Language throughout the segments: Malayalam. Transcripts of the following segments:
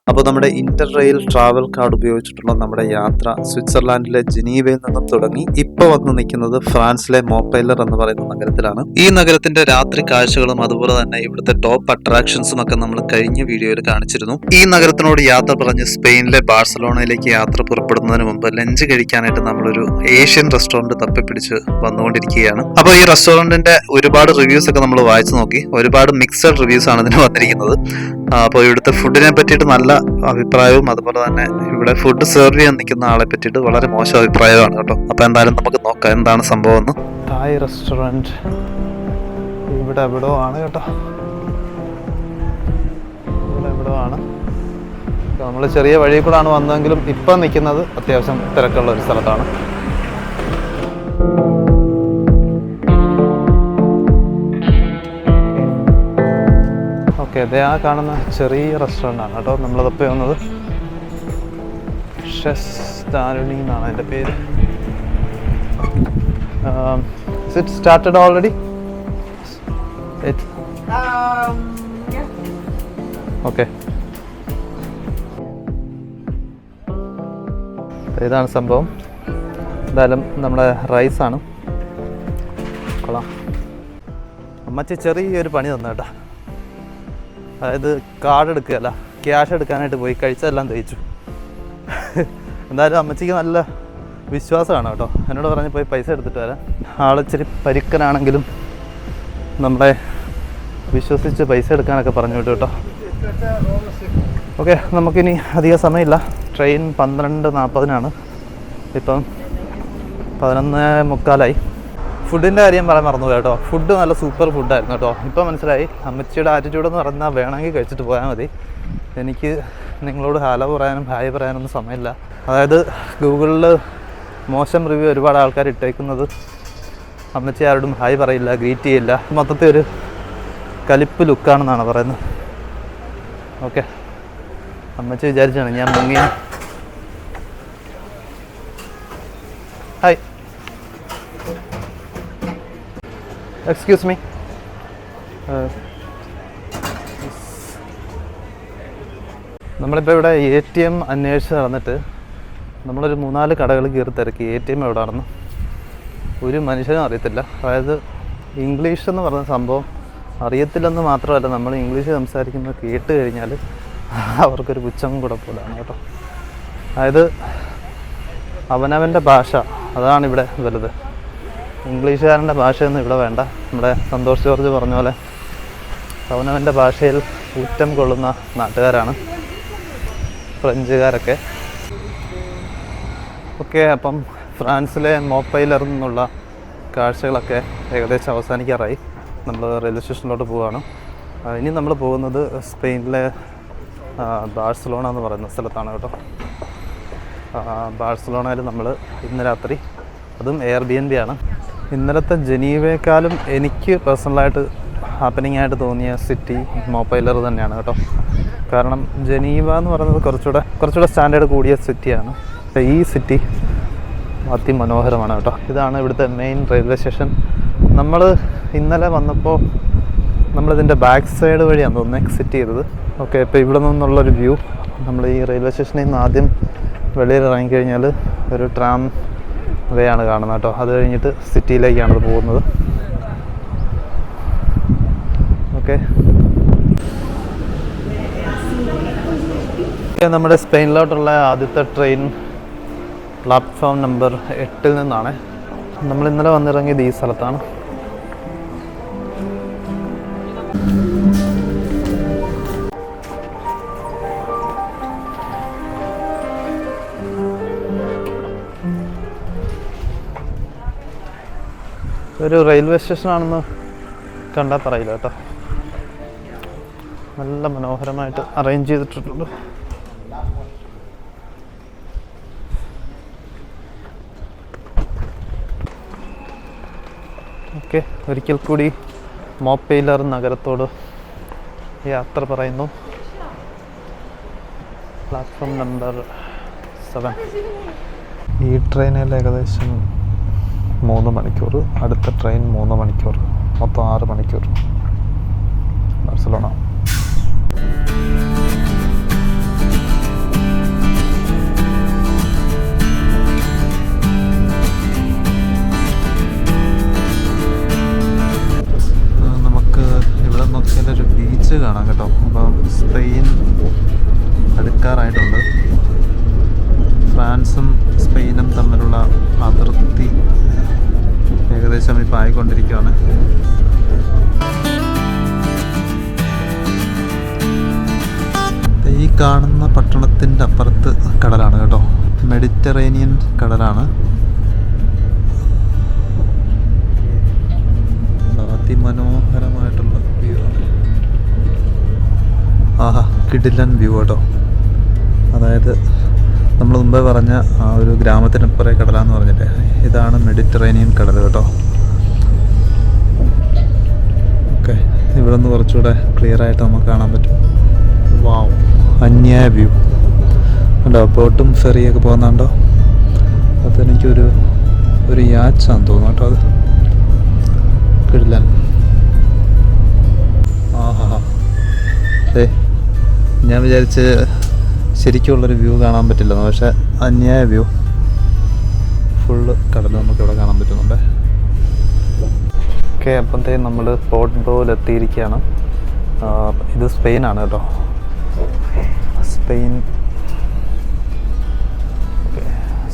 അപ്പോൾ നമ്മുടെ ഇന്റർ റെയിൽ ട്രാവൽ കാർഡ് ഉപയോഗിച്ചിട്ടുള്ള നമ്മുടെ യാത്ര സ്വിറ്റ്സർലാൻഡിലെ ജനീവയിൽ നിന്നും തുടങ്ങി ഇപ്പോൾ വന്ന് നിൽക്കുന്നത് ഫ്രാൻസിലെ മോപ്പൈലർ എന്ന് പറയുന്ന നഗരത്തിലാണ്. ഈ നഗരത്തിന്റെ രാത്രി കാഴ്ചകളും അതുപോലെ തന്നെ ഇവിടുത്തെ ടോപ്പ് അട്രാക്ഷൻസും ഒക്കെ നമ്മൾ കഴിഞ്ഞ വീഡിയോയിൽ കാണിച്ചിരുന്നു. ഈ നഗരത്തിനോട് യാത്ര പറഞ്ഞ് സ്പെയിനിലെ ബാഴ്സലോണയിലേക്ക് യാത്ര പുറപ്പെടുന്നതിന് മുമ്പ് ലഞ്ച് കഴിക്കാനായിട്ട് നമ്മളൊരു ഏഷ്യൻ റെസ്റ്റോറന്റ് തപ്പിപ്പിടിച്ച് വന്നുകൊണ്ടിരിക്കുകയാണ്. അപ്പോൾ ഈ റെസ്റ്റോറന്റിന്റെ ഒരുപാട് റിവ്യൂസ് ഒക്കെ നമ്മൾ വായിച്ചു നോക്കി. ഒരുപാട് മിക്സഡ് റിവ്യൂസ് ആണ് ഇതിന് വന്നിരിക്കുന്നത്. അപ്പോൾ ഇവിടുത്തെ ഫുഡിനെ പറ്റിയിട്ട് നല്ല അഭിപ്രായവും അതുപോലെ തന്നെ ഇവിടെ ഫുഡ് സെർവ് ചെയ്യാൻ നിൽക്കുന്ന ആളെ പറ്റിയിട്ട് വളരെ മോശം അഭിപ്രായമാണ് കേട്ടോ. അപ്പോൾ എന്തായാലും നമുക്ക് നോക്കാം എന്താണ് സംഭവം എന്ന്. തായ് റെസ്റ്റോറന്റ് ഇവിടെ എവിടെയോ ആണ് കേട്ടോ, ഇവിടെ എവിടെയോ ആണ്. നമ്മൾ ചെറിയ വഴി കൂടാണ് വന്നതെങ്കിലും ഇപ്പം നിൽക്കുന്നത് അത്യാവശ്യം തിരക്കുള്ള ഒരു സ്ഥലത്താണ്. ഓക്കെ, അതേ ആ കാണുന്ന ചെറിയ റെസ്റ്റോറൻ്റ് ആണ് കേട്ടോ നമ്മൾ തപ്പി വന്നത്. ഷെസ് ദാരുണി എന്നാണ് അതിൻ്റെ പേര്. Is it started already? Okay. ഇതാണ് സംഭവം. എന്തായാലും നമ്മുടെ റൈസാണ്. കൊള്ളാം. അമ്മച്ചി ചെറിയൊരു പണി തന്നു കേട്ടോ. അതായത് കാർഡ് എടുക്കുകയല്ല, ക്യാഷ് എടുക്കാനായിട്ട് പോയി കഴിച്ചതെല്ലാം തയ്ച്ചു. എന്തായാലും അമ്മച്ചിക്ക് നല്ല വിശ്വാസമാണ് കേട്ടോ. എന്നോട് പറഞ്ഞ് പോയി പൈസ എടുത്തിട്ട് വരാം. ആളിച്ചിരി പരുക്കനാണെങ്കിലും നമ്മളെ വിശ്വസിച്ച് പൈസ എടുക്കാനൊക്കെ പറഞ്ഞു വിട്ടു കേട്ടോ. ഓക്കെ, നമുക്കിനി അധികം സമയമില്ല. ട്രെയിൻ 12:40 ഇപ്പം 11:45. ഫുഡിൻ്റെ കാര്യം പറയാൻ മറന്നു കേട്ടോ. ഫുഡ് നല്ല സൂപ്പർ ഫുഡായിരുന്നു കേട്ടോ. ഇപ്പോൾ മനസ്സിലായി അമ്മച്ചിയുടെ ആറ്റിറ്റ്യൂഡ് എന്ന് പറഞ്ഞാൽ വേണമെങ്കിൽ കഴിച്ചിട്ട് പോയാൽ മതി. എനിക്ക് നിങ്ങളോട് ഹലോ പറയാനും ഹായ് പറയാനൊന്നും സമയമില്ല. അതായത് ഗൂഗിളിൽ മോശം റിവ്യൂ ഒരുപാട് ആൾക്കാർ ഇട്ടേക്കുന്നത് അമ്മച്ചി ആരോടും ഹായ് പറയില്ല, ഗ്രീറ്റ് ചെയ്യില്ല, മൊത്തത്തിൽ ഒരു കലിപ്പ് ലുക്കാണെന്നാണ് പറയുന്നത്. ഓക്കെ, അമ്മച്ചി വിചാരിച്ചാണ് ഞാൻ മുങ്ങിയ. Hi, excuse me. നമ്മളിപ്പോൾ ഇവിടെ ATM അന്വേഷിച്ച് നടന്നിട്ട് നമ്മളൊരു 3-4 കടകൾ കയറി തിരക്കി. ATM എവിടെയാണെന്ന് ഒരു മനുഷ്യനും അറിയത്തില്ല. അതായത് ഇംഗ്ലീഷ് എന്ന് പറയുന്ന സംഭവം അറിയത്തില്ലെന്ന് മാത്രമല്ല, നമ്മൾ ഇംഗ്ലീഷ് സംസാരിക്കുന്നത് കേട്ട് കഴിഞ്ഞാൽ അവർക്കൊരു പുച്ഛം കൂടെ പോലാണ് കേട്ടോ. അതായത് അവനവൻ്റെ ഭാഷ അതാണ് ഇവിടെ വലുത്. ഇംഗ്ലീഷുകാരൻ്റെ ഭാഷയൊന്നും ഇവിടെ വേണ്ട. നമ്മുടെ സന്തോഷ് ജോർജ് പറഞ്ഞ പോലെ അവനവൻ്റെ ഭാഷയിൽ ഊറ്റം കൊള്ളുന്ന നാട്ടുകാരാണ് ഫ്രഞ്ചുകാരൊക്കെ. ഓക്കെ, അപ്പം ഫ്രാൻസിലെ മോപ്പൈലർ നിന്നുള്ള കാഴ്ചകളൊക്കെ ഏകദേശം അവസാനിക്കാറായി. നമ്മൾ റെയിൽവേ സ്റ്റേഷനിലോട്ട് പോവുകയാണ്. ഇനി നമ്മൾ പോകുന്നത് സ്പെയിനിലെ ബാഴ്സലോണ എന്ന് പറയുന്ന സ്ഥലത്താണ് കേട്ടോ. ബാഴ്സലോണയിൽ നമ്മൾ ഇന്ന് രാത്രി, അതും Airbnb ആണ്. ഇന്നലത്തെ ജനീവയെക്കാളും എനിക്ക് പേഴ്സണലായിട്ട് ഹാപ്പനിങ് ആയിട്ട് തോന്നിയ സിറ്റി മോപ്പൈലർ തന്നെയാണ് കേട്ടോ. കാരണം ജനീവ എന്ന് പറയുന്നത് കുറച്ചുകൂടെ സ്റ്റാൻഡേർഡ് കൂടിയ സിറ്റിയാണ്. ഈ സിറ്റി അതിമനോഹരമാണ് കേട്ടോ. ഇതാണ് ഇവിടുത്തെ മെയിൻ റെയിൽവേ സ്റ്റേഷൻ. നമ്മൾ ഇന്നലെ വന്നപ്പോൾ നമ്മളിതിൻ്റെ ബാക്ക് സൈഡ് വഴിയാണ് തോന്നുന്നത് എക്സിറ്റ് ചെയ്തത്. ഓക്കെ, ഇപ്പോൾ ഇവിടെ നിന്നുള്ളൊരു വ്യൂ. നമ്മൾ ഈ റെയിൽവേ സ്റ്റേഷനിൽ നിന്ന് ആദ്യം വെളിയിൽ ഇറങ്ങിക്കഴിഞ്ഞാൽ ഒരു ട്രാം വേ ആണ് കാണുന്നത് കേട്ടോ. അത് കഴിഞ്ഞിട്ട് സിറ്റിയിലേക്കാണ് പോകുന്നത്. ഓക്കെ, നമ്മുടെ സ്പെയിനിലോട്ടുള്ള ആദ്യത്തെ ട്രെയിൻ പ്ലാറ്റ്ഫോം നമ്പർ 8 നിന്നാണ്. നമ്മൾ ഇന്നലെ വന്നിറങ്ങിയത് ഈ സ്ഥലത്താണ്. ഒരു റെയിൽവേ സ്റ്റേഷനാണെന്ന് കണ്ടാൽ പറയില്ല കേട്ടോ. നല്ല മനോഹരമായിട്ട് അറേഞ്ച് ചെയ്തിട്ടുണ്ട്. ഓക്കെ, ഒരിക്കൽ കൂടി മോപ്പൈലർ നഗരത്തോട് യാത്ര പറയുന്നു. Platform number 7. ഈ ട്രെയിനിൽ ഏകദേശം 3 മണിക്കൂർ, അടുത്ത ട്രെയിൻ 3 മണിക്കൂർ, മൊത്തം 6 മണിക്കൂർ ബാഴ്സലോണ. അടുക്കാറായിട്ടുണ്ട്. ഫ്രാൻസും സ്പെയിനും തമ്മിലുള്ള അതിർത്തി ഏകദേശം ഇപ്പോൾ ആയിക്കൊണ്ടിരിക്കുകയാണ്. ഈ കാണുന്ന പട്ടണത്തിൻ്റെ അപ്പുറത്ത് കടലാണ് കേട്ടോ, മെഡിറ്ററേനിയൻ കടലാണ്. അതിമനോഹരമായിട്ടുള്ള വ്യൂ ആണ്. ആഹാ, കിടിലൻ വ്യൂ കേട്ടോ. അതായത് നമ്മൾ മുമ്പേ പറഞ്ഞ ആ ഒരു ഗ്രാമത്തിനപ്പുറേ കടലാന്ന് പറഞ്ഞില്ലേ, ഇതാണ് മെഡിറ്ററേനിയൻ കടൽ കേട്ടോ. ഓക്കെ, ഇവിടെ നിന്ന് കുറച്ചുകൂടെ ക്ലിയർ ആയിട്ട് നമുക്ക് കാണാൻ പറ്റും. വാവ്, അന്യായ വ്യൂ ഉണ്ടോ. ബോട്ടും ഫെറിയൊക്കെ പോകുന്നുണ്ടോ. അതെനിക്കൊരു യാച്ചാന്ന് തോന്നുന്നു കേട്ടോ. അത് കിടിലൻ. ആഹാ, അതെ, ഞാൻ വിചാരിച്ച് ശരിക്കുള്ളൊരു വ്യൂ കാണാൻ പറ്റില്ലെന്ന്, പക്ഷെ അന്യായ വ്യൂ. ഫുള്ള് കടൽ നമുക്കിവിടെ കാണാൻ പറ്റുന്നുണ്ട്. ഓക്കെ, അപ്പോഴത്തേക്കും നമ്മൾ പോർട്ട് ബ്രോയിൽ എത്തിയിരിക്കുകയാണ്. ഇത് സ്പെയിനാണ് കേട്ടോ, സ്പെയിൻ. ഓക്കെ,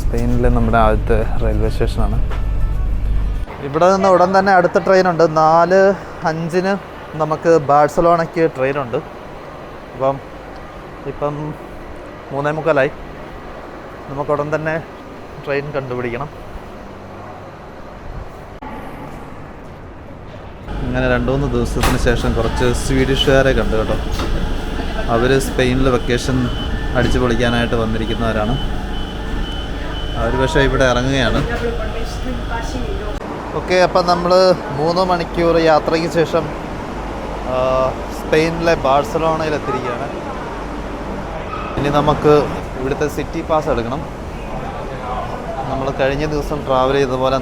സ്പെയിനിലെ നമ്മുടെ ആദ്യത്തെ റെയിൽവേ സ്റ്റേഷനാണ്. ഇവിടെ നിന്ന് ഉടൻ തന്നെ അടുത്ത ട്രെയിനുണ്ട്. 4:05 നമുക്ക് ബാഴ്സലോണയ്ക്ക് ട്രെയിനുണ്ട്. ഇപ്പം 3:45. നമുക്ക് ഉടൻ തന്നെ ട്രെയിൻ കണ്ടുപിടിക്കണം. ഇങ്ങനെ 2-3 ദിവസത്തിന് ശേഷം കുറച്ച് സ്വീഡിഷുകാരെ കണ്ടു കേട്ടോ. അവർ സ്പെയിനിൽ വെക്കേഷൻ അടിച്ചു പൊളിക്കാനായിട്ട് വന്നിരിക്കുന്നവരാണ്. അവർ പക്ഷേ ഇവിടെ ഇറങ്ങുകയാണ്. ഓക്കെ, അപ്പം നമ്മൾ 3 മണിക്കൂർ യാത്രയ്ക്ക് ശേഷം സ്പെയിനിലെ ബാഴ്സലോണയിൽ എത്തിയിരിക്കുകയാണ്. ഇനി നമുക്ക് ഇവിടുത്തെ സിറ്റി പാസ് എടുക്കണം. നമ്മൾ കഴിഞ്ഞ ദിവസം ട്രാവൽ ചെയ്തതുപോലെ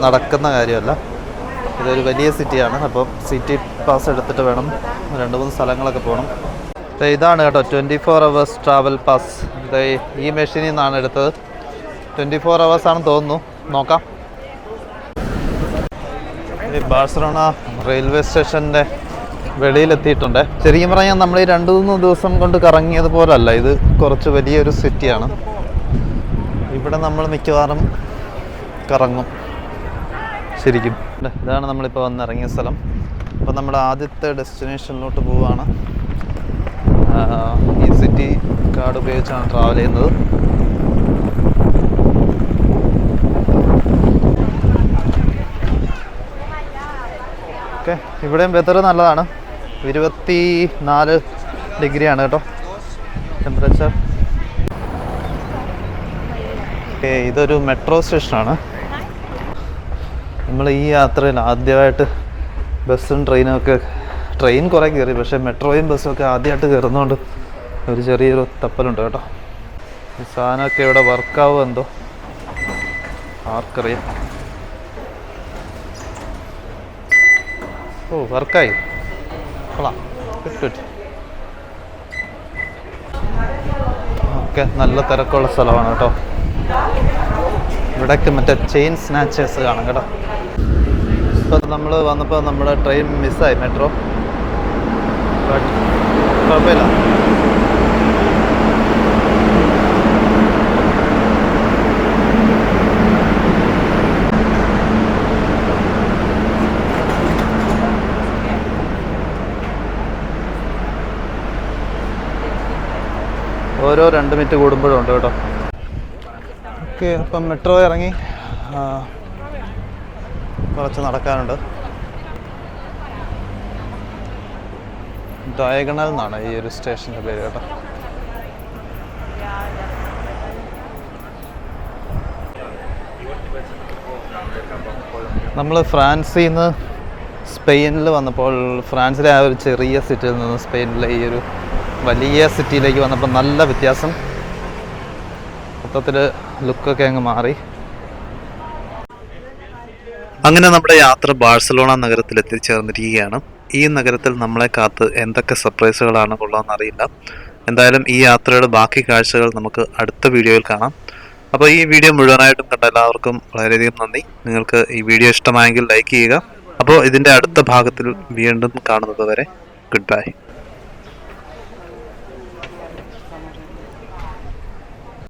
നടക്കുന്ന കാര്യമല്ല. ഇതൊരു വലിയ സിറ്റിയാണ്. അപ്പം സിറ്റി പാസ് എടുത്തിട്ട് വേണം 2-3 സ്ഥലങ്ങളൊക്കെ പോകണം. ഇതാണ് കേട്ടോ 24 hours ട്രാവൽ പാസ്. ഈ മെഷീനിൽ നിന്നാണ് എടുത്തത്. 24 hours ആണെന്ന് തോന്നുന്നു, നോക്കാം. ഈ ബാഴ്സലോണ റെയിൽവേ സ്റ്റേഷൻ്റെ വെളിയിലെത്തിയിട്ടുണ്ട്. ശരിക്കും പറഞ്ഞാൽ നമ്മൾ ഈ 2-3 ദിവസം കൊണ്ട് കറങ്ങിയതുപോലല്ല, ഇത് കുറച്ച് വലിയൊരു സിറ്റിയാണ്. ഇവിടെ നമ്മൾ മിക്കവാറും കറങ്ങും ശരിക്കും. ഇതാണ് നമ്മളിപ്പോൾ വന്നിറങ്ങിയ സ്ഥലം. അപ്പോൾ നമ്മുടെ ആദ്യത്തെ ഡെസ്റ്റിനേഷനിലോട്ട് പോവുകയാണ്. ഈ സിറ്റി കാർഡ് ഉപയോഗിച്ചാണ് ട്രാവൽ ചെയ്യുന്നത്. ഓക്കെ, ഇവിടെയും വെതർ നല്ലതാണ്. 24 ഡിഗ്രിയാണ് കേട്ടോ ടെമ്പറേച്ചർ. ഓക്കെ, ഇതൊരു മെട്രോ സ്റ്റേഷനാണ്. നമ്മൾ ഈ യാത്രയിൽ ആദ്യമായിട്ട് ബസ്സും ട്രെയിനും ഒക്കെ, ട്രെയിൻ കുറേ കയറി, പക്ഷേ മെട്രോയും ബസ്സും ഒക്കെ ആദ്യമായിട്ട് കയറുന്നതുകൊണ്ട് ഒരു ചെറിയൊരു തപ്പലുണ്ട് കേട്ടോ. ഈ സാധനമൊക്കെ ഇവിടെ വർക്കാവും എന്തോ, ആർക്കറിയാം. ഓ, വർക്കായി, കൊള്ളാം, ഗുഡ്. ഓക്കെ, നല്ല തിരക്കുള്ള സ്ഥലമാണ് കേട്ടോ. ഇവിടെയൊക്കെ മറ്റേ ചെയിൻ സ്നാച്ചേഴ്സ് കാണാം കേട്ടോ. ഇപ്പം നമ്മൾ വന്നപ്പോൾ നമ്മുടെ ട്രെയിൻ മിസ്സായി, മെട്രോ. ബട്ട് കുഴപ്പമില്ല. ഓരോ 2 മിനിറ്റ് കൂടുമ്പോഴും ഉണ്ട് കേട്ടോ. ഓക്കെ, അപ്പം മെട്രോ ഇറങ്ങി കുറച്ച് നടക്കാനുണ്ട്. ഡയഗണൽ എന്നാണ് ഈ ഒരു സ്റ്റേഷൻ്റെ പേര് കേട്ടോ. നമ്മൾ ഫ്രാൻസിൽ നിന്ന് സ്പെയിനിൽ വന്നപ്പോൾ, ഫ്രാൻസിലെ ആ ഒരു ചെറിയ സിറ്റിയിൽ നിന്ന് സ്പെയിനിലെ ഈ ഒരു വലിയ സിറ്റിയിലേക്ക് വന്നപ്പോൾ നല്ല വ്യത്യാസം. മൊത്തത്തിൽ ലുക്കൊക്കെ അങ്ങ് മാറി. അങ്ങനെ നമ്മുടെ യാത്ര ബാഴ്സലോണ നഗരത്തിൽ എത്തിച്ചേർന്നിരിക്കുകയാണ്. ഈ നഗരത്തിൽ നമ്മളെ കാത്ത് എന്തൊക്കെ സർപ്രൈസുകളാണ് ഉള്ളതെന്നറിയില്ല. എന്തായാലും ഈ യാത്രയുടെ ബാക്കി കാഴ്ചകൾ നമുക്ക് അടുത്ത വീഡിയോയിൽ കാണാം. അപ്പോൾ ഈ വീഡിയോ മുഴുവനായിട്ടും കണ്ട എല്ലാവർക്കും വളരെയധികം നന്ദി. നിങ്ങൾക്ക് ഈ വീഡിയോ ഇഷ്ടമായെങ്കിൽ ലൈക്ക് ചെയ്യുക. അപ്പോൾ ഇതിൻ്റെ അടുത്ത ഭാഗത്തിൽ വീണ്ടും കാണുന്നത് വരെ ഗുഡ് ബൈ.